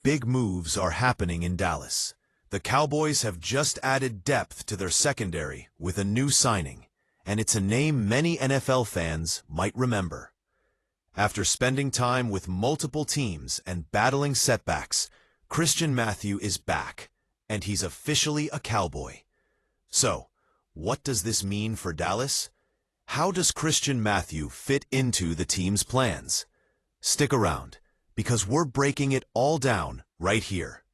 Big moves are happening in Dallas. The Cowboys have just added depth to their secondary with a new signing, and it's a name many NFL fans might remember. After spending time with multiple teams and battling setbacks, Christian Matthew is back, and he's officially a Cowboy. So, what does this mean for Dallas? How does Christian Matthew fit into the team's plans? Stick around, because we're breaking it all down right here.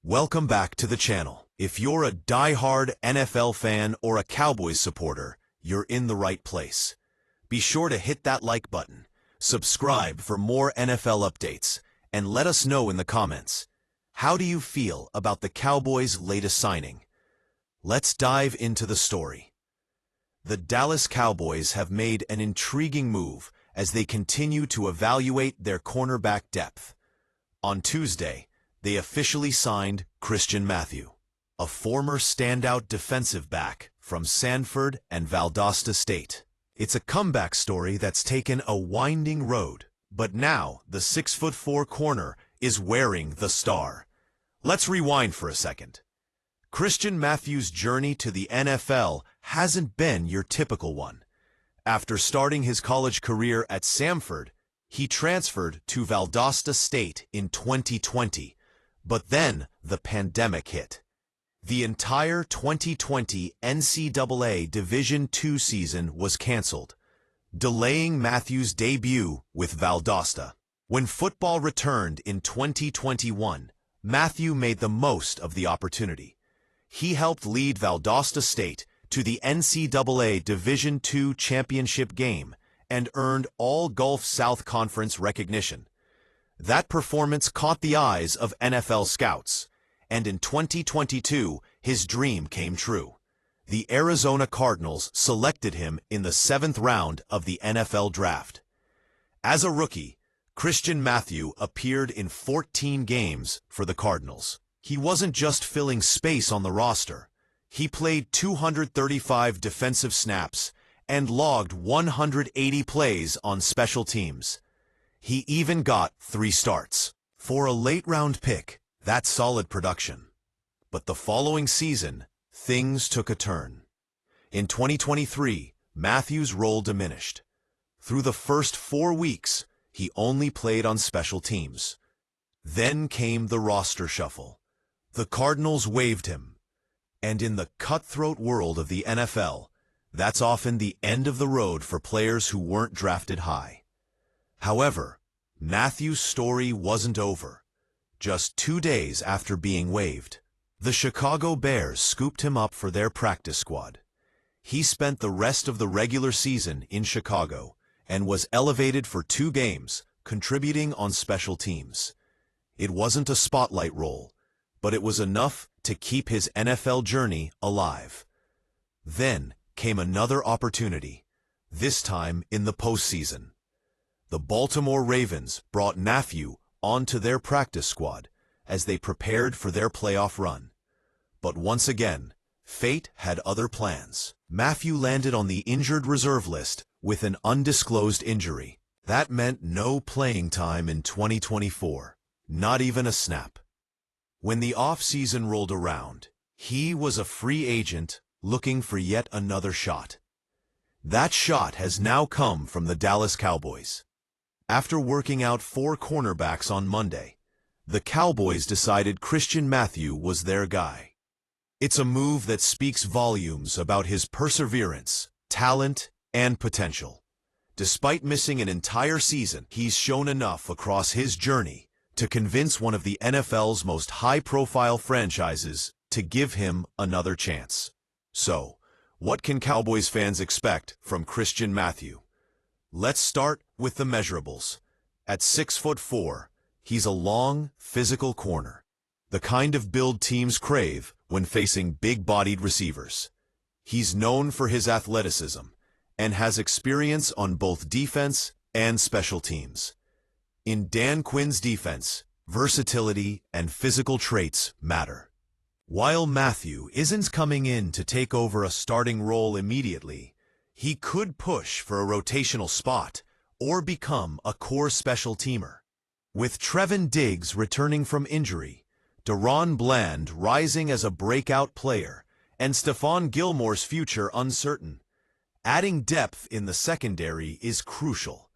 Welcome back to the channel. If you're a die-hard NFL fan or a Cowboys supporter, you're in the right place. Be sure to hit that like button, subscribe for more NFL updates, and let us know in the comments. How do you feel about the Cowboys' latest signing? Let's dive into the story. The Dallas Cowboys have made an intriguing move as they continue to evaluate their cornerback depth. On Tuesday, they officially signed Christian Matthew, a former standout defensive back from Samford and Valdosta State. It's a comeback story that's taken a winding road, but now the 6'4" corner is wearing the star. Let's rewind for a second. Christian Matthew's journey to the NFL hasn't been your typical one. After starting his college career at Samford, he transferred to Valdosta State in 2020, but then the pandemic hit. The entire 2020 NCAA Division II season was canceled, delaying Matthew's debut with Valdosta. When football returned in 2021, Matthew made the most of the opportunity. He helped lead Valdosta State to the NCAA Division II championship game and earned all Gulf South Conference recognition. That performance caught the eyes of NFL scouts, and in 2022, his dream came true. The Arizona Cardinals selected him in the 7th round of the NFL Draft. As a rookie, Christian Matthew appeared in 14 games for the Cardinals. He wasn't just filling space on the roster. He played 235 defensive snaps and logged 180 plays on special teams. He even got 3 starts. For a late-round pick, that's solid production. But the following season, things took a turn. In 2023, Matthew's role diminished. Through the first 4 weeks, he only played on special teams. Then came the roster shuffle. The Cardinals waived him. And in the cutthroat world of the NFL, that's often the end of the road for players who weren't drafted high. However, Matthew's story wasn't over. Just 2 days after being waived, the Chicago Bears scooped him up for their practice squad. He spent the rest of the regular season in Chicago and was elevated for 2 games, contributing on special teams. It wasn't a spotlight role, but it was enough to keep his NFL journey alive. Then came another opportunity, this time in the postseason. The Baltimore Ravens brought Matthew onto their practice squad as they prepared for their playoff run. But once again, fate had other plans. Matthew landed on the injured reserve list with an undisclosed injury. That meant no playing time in 2024, not even a snap. When the off-season rolled around, he was a free agent looking for yet another shot. That shot has now come from the Dallas Cowboys. After working out 4 cornerbacks on Monday, the Cowboys decided Christian Matthew was their guy. It's a move that speaks volumes about his perseverance, talent, and potential. Despite missing an entire season, he's shown enough across his journey to convince one of the NFL's most high-profile franchises to give him another chance. So, what can Cowboys fans expect from Christian Matthew? Let's start with the measurables. At 6'4", he's a long, physical corner, the kind of build teams crave when facing big-bodied receivers. He's known for his athleticism and has experience on both defense and special teams. In Dan Quinn's defense, versatility and physical traits matter. While Matthew isn't coming in to take over a starting role immediately, he could push for a rotational spot or become a core special teamer. With Trevin Diggs returning from injury, Deron Bland rising as a breakout player, and Stephon Gilmore's future uncertain, adding depth in the secondary is crucial.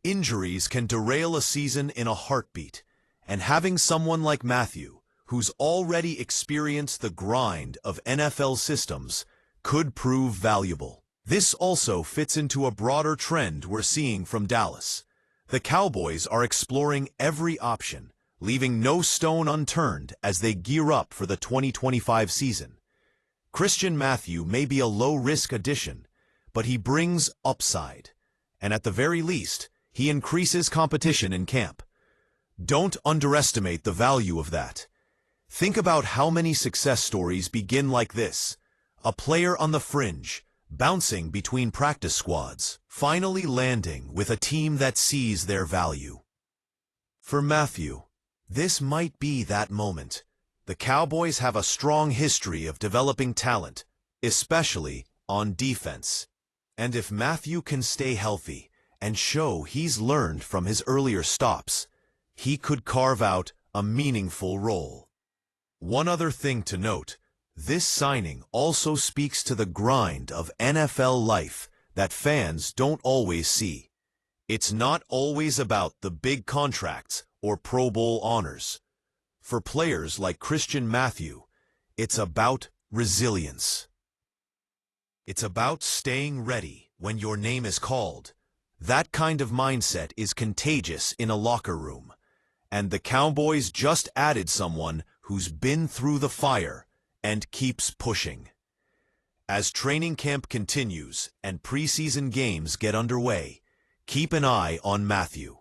Injuries can derail a season in a heartbeat, and having someone like Matthew, who's already experienced the grind of NFL systems, could prove valuable. This also fits into a broader trend we're seeing from Dallas. The Cowboys are exploring every option, leaving no stone unturned as they gear up for the 2025 season. Christian Matthew may be a low-risk addition, but he brings upside, and at the very least, he increases competition in camp. Don't underestimate the value of that. Think about how many success stories begin like this: a player on the fringe, bouncing between practice squads, finally landing with a team that sees their value. For Matthew, this might be that moment. The Cowboys have a strong history of developing talent, especially on defense. And if Matthew can stay healthy and show he's learned from his earlier stops, he could carve out a meaningful role. One other thing to note: this signing also speaks to the grind of NFL life that fans don't always see. It's not always about the big contracts or Pro Bowl honors. For players like Christian Matthew, it's about resilience. It's about staying ready when your name is called. That kind of mindset is contagious in a locker room, and the Cowboys just added someone who's been through the fire and keeps pushing. As training camp continues and preseason games get underway, keep an eye on Matthew.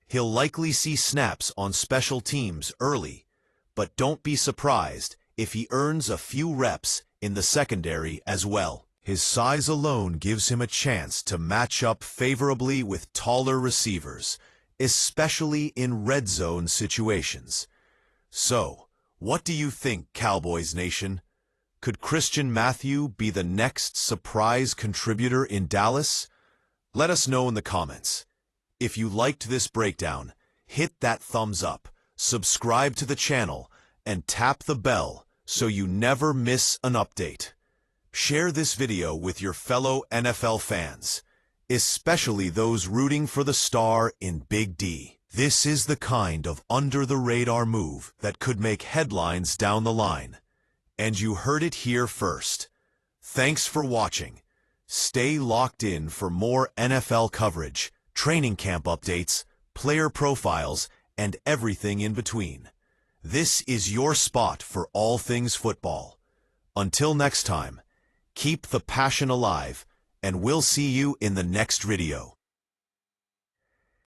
He'll likely see snaps on special teams early, but don't be surprised if he earns a few reps in the secondary as well. His size alone gives him a chance to match up favorably with taller receivers, especially in red zone situations. So, what do you think, Cowboys Nation? Could Christian Matthew be the next surprise contributor in Dallas? Let us know in the comments. If you liked this breakdown, hit that thumbs up, subscribe to the channel, and tap the bell so you never miss an update. Share this video with your fellow NFL fans, especially those rooting for the star in Big D. This is the kind of under-the-radar move that could make headlines down the line. And you heard it here first. Thanks for watching. Stay locked in for more NFL coverage, training camp updates, player profiles, and everything in between. This is your spot for all things football. Until next time, keep the passion alive, and we'll see you in the next video.